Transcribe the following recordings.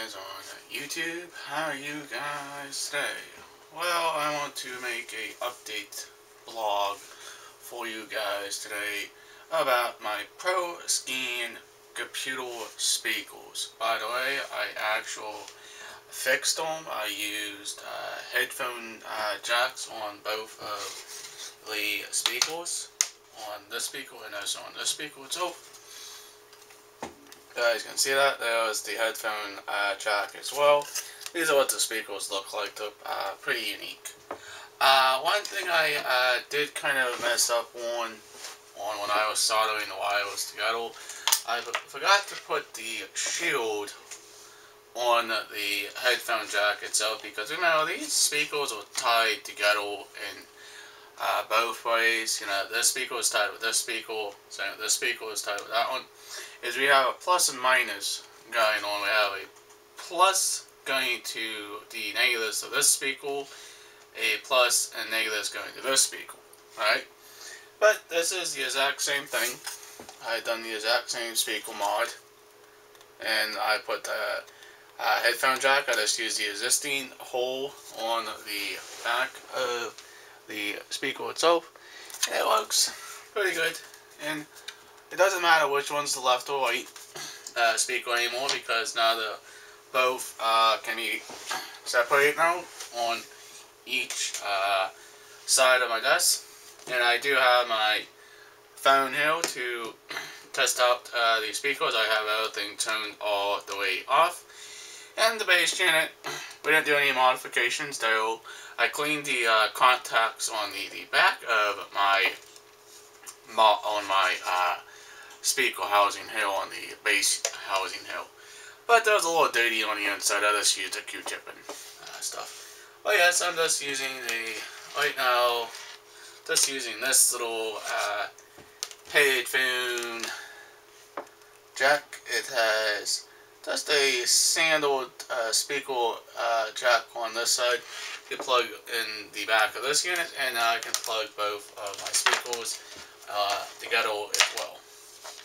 guys on YouTube. How are you guys today? Well, I want to make a update blog for you guys today about my ProScan computer speakers. By the way, I actually fixed them. I used headphone jacks on both of the speakers, on this speaker and also on this speaker itself. You guys can see that. There's the headphone jack as well. These are what the speakers look like. They're pretty unique. One thing I did kind of mess up on when I was soldering the wires together, I forgot to put the shield on the headphone jack itself, because remember, these speakers are tied together in both ways. You know, this speaker is tied with this speaker, so this speaker is tied with that one. Is we have a plus and minus going on. We have a plus going to the negatives of this speaker, a plus and negatives going to this speaker, right? But this is the exact same thing. I've done the exact same speaker mod, and I put the headphone jack. I just used the existing hole on the back of the speaker itself, and it works pretty good. And it doesn't matter which one's the left or right speaker anymore, because now the both can be separated now on each side of my desk. And I do have my phone here to test out the speakers. I have everything turned all the way off. And the bass unit, we didn't do any modifications though. I cleaned the contacts on the back of my speaker housing here, on the bass housing here. But there was a little dirty on the inside. I just used a Q-tip and stuff. But yes, I'm just using right now, just using this little headphone jack. It has just a standard speaker jack on this side. You plug in the back of this unit, and I can plug both of my speakers together as well.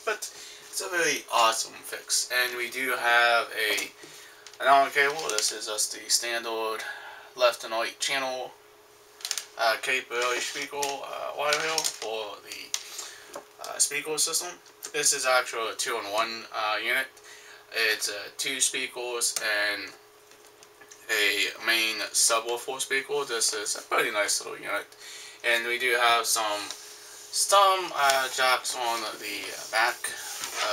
But it's a very awesome fix. And we do have an Allen cable. This is just the standard left and right channel capability speaker wire here for the speaker system. This is actually a 2-in-1 unit. It's 2 speakers and a main subwoofer speaker. This is a pretty nice little unit. And we do have some jacks on the back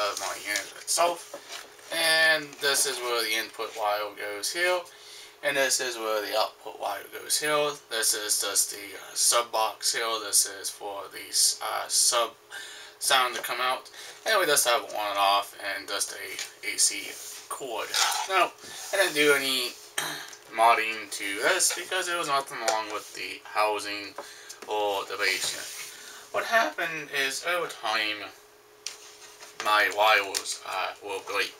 of my unit itself. And this is where the input wire goes here. And this is where the output wire goes here. This is just the sub box here. This is for the sub sound to come out. And we just have on and off and just a AC cord. Now, I didn't do any modding to this because there was nothing wrong with the housing or the bass unit. What happened is, over time, my wires will break.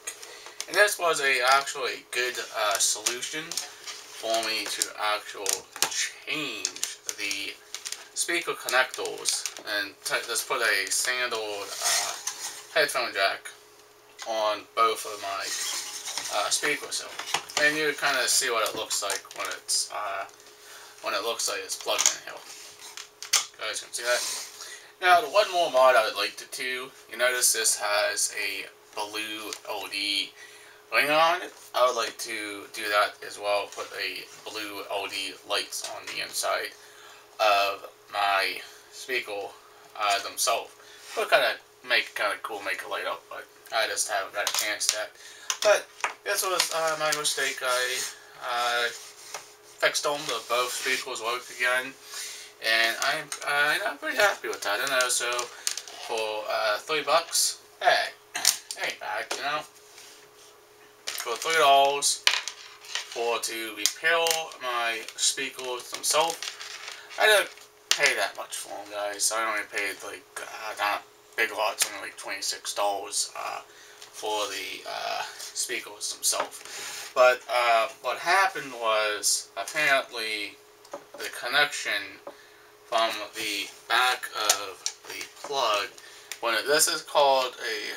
And this was actually a good solution for me to actually change the speaker connectors and just put a standard headphone jack on both of my speakers. And you kind of see what it looks like when it's plugged in here. You guys can see that. Now, the one more mod I would like to do. You notice this has a blue LED ring on it. I would like to do that as well. Put a blue LED lights on the inside of my speaker themselves. It would kind of make it kind of cool, make it light up, but I just haven't got a chance to that. But this was my mistake. I fixed them. Both speakers work again, and I'm pretty happy with that. And also for $3, hey, ain't bad, you know. For $3 to repair my speakers themselves. I didn't pay that much for them, guys. I only paid like not Big Lots, only like $26 for the speakers themselves. But what happened was, apparently the connection from the back of the plug, this is called a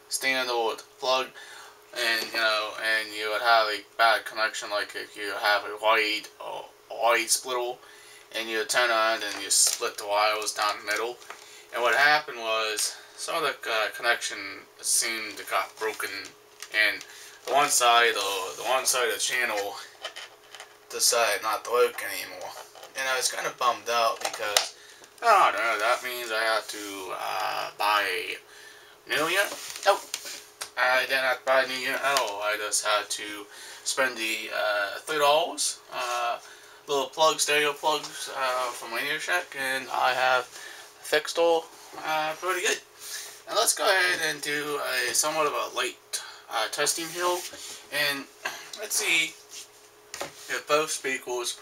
standard plug, and and you would have a bad connection, like if you have a wide splitter, and you turn around and you split the wires down the middle. And what happened was some of the connection seemed to got broken, and the one side of the channel decided not to work anymore. And I was kind of bummed out because I don't know. That means I have to buy a new unit. Nope. I didn't have to buy a new unit at all. I just had to spend the $3 little stereo plugs from Radio Shack, and I have fixed all pretty good. Now let's go ahead and do a somewhat of a light testing here, and let's see if both speakers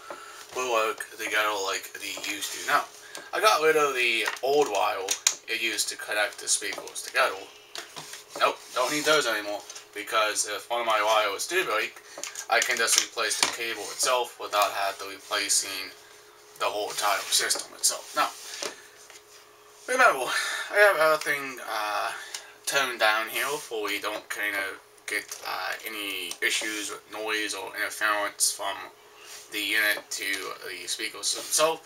will work together like they used to. Now, I got rid of the old wire it used to connect the speakers together. Nope, don't need those anymore, because if one of my wires do break, I can just replace the cable itself without having to replacing the whole entire system itself. Now, remember, I have everything toned down here for we don't kind of get any issues with noise or interference from the unit to the speakers themselves.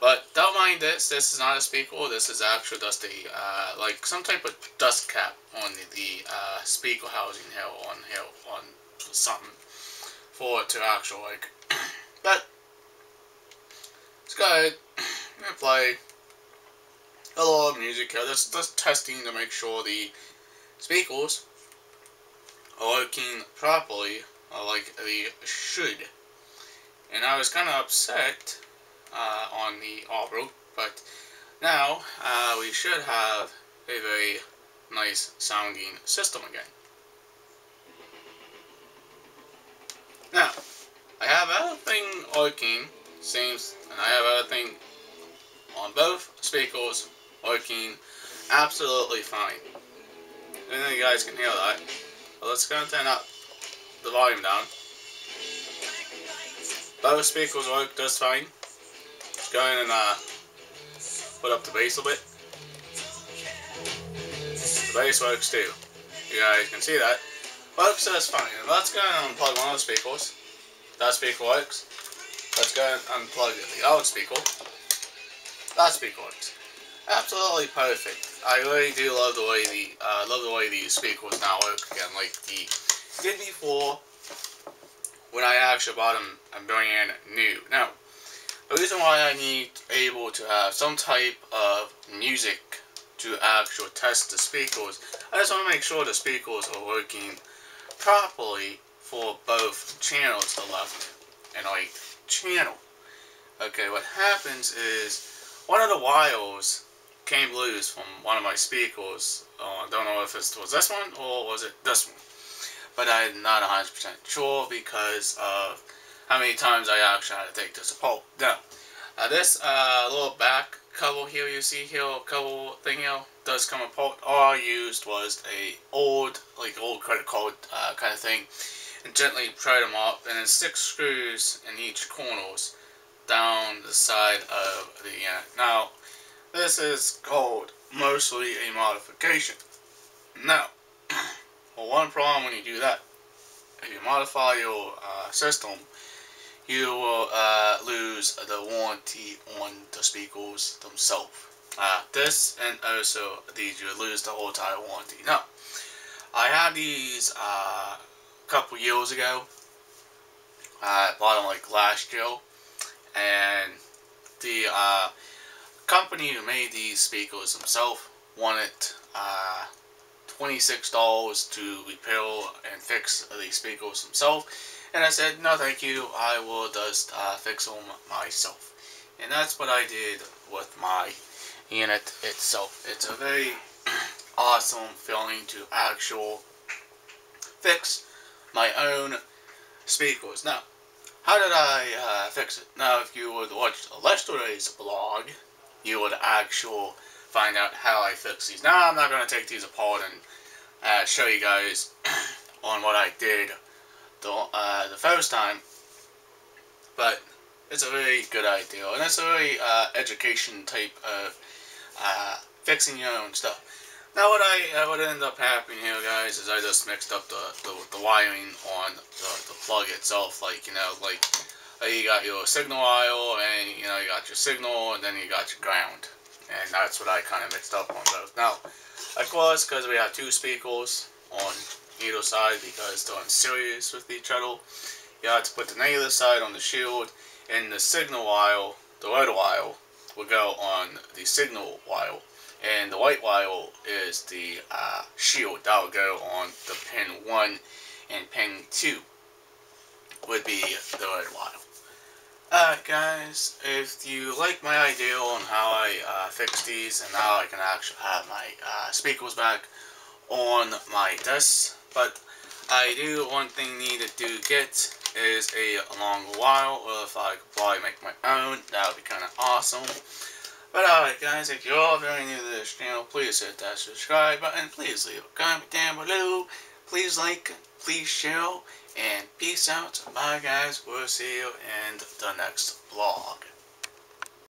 But don't mind this. This is not a speaker. This is actually just a like some type of dust cap on the speaker housing here on something for it to actually like. But let's go ahead and play a lot of music here. Just testing to make sure the speakers are working properly, like they should. And I was kind of upset on the audio, but now we should have a very nice sounding system again. Now, I have everything working, seems, and I have everything on both speakers working absolutely fine. I know you guys can hear that. But let's go and turn up the volume down. Both speakers work just fine. Let's go in and put up the bass a bit. The bass works too. You guys can see that. Works just fine. And let's go and unplug one of the speakers. That speaker works. Let's go and unplug the other speaker. That speaker works. Absolutely perfect. I really do love the way the speakers now work again, like they did before when I actually bought them brand new. Now, the reason why I need able to have some type of music to actually test the speakers, I just want to make sure the speakers are working properly for both channels, the left and right channel. Okay, what happens is one of the wires came loose from one of my speakers. I don't know if it was this one or was it this one, but I'm not 100% sure because of how many times I actually had to take this apart. Now, this little back cover here you see here, cover thing here, does come apart. All I used was a old credit card kind of thing, and gently pried them up, and then 6 screws in each corners down the side of the unit. Now, this is called mostly a modification. Now, well, one problem when you do that, if you modify your system, you will lose the warranty on the speakers themselves. This and also these, you lose the whole entire warranty. Now, I had these a couple years ago. I bought them like last year, and the company who made these speakers themselves wanted $26 to repair and fix the speakers themselves, and I said no thank you, I will just fix them myself. And that's what I did with my unit itself. It's a very awesome feeling to actually fix my own speakers. Now, how did I fix it? Now, if you would watch yesterday's blog, you would actually find out how I fix these. Now, I'm not going to take these apart and show you guys on what I did the first time, but it's a very good idea, and it's a very education type of fixing your own stuff. Now what ended up happening here, guys, is I just mixed up the wiring on the plug itself. Like, like you got your signal wire, and you got your signal, and then you got your ground, and that's what I kind of mixed up on those. Now, of course, because we have two speakers on either side because they're in series with each other, you have to put the negative side on the shield, and the signal wire, the red wire, will go on the signal wire, and the white wire is the shield. That will go on the pin 1, and pin 2 would be the red wire. Alright guys, if you like my idea on how I fix these and how I can actually have my speakers back on my desk, but I do one thing needed to get is a longer wire, or if I could probably make my own, that would be kind of awesome. But alright guys, if you're all very new to this channel, please hit that subscribe button, please leave a comment down below, please like, please share, and peace out. Bye guys, we'll see you in the next vlog.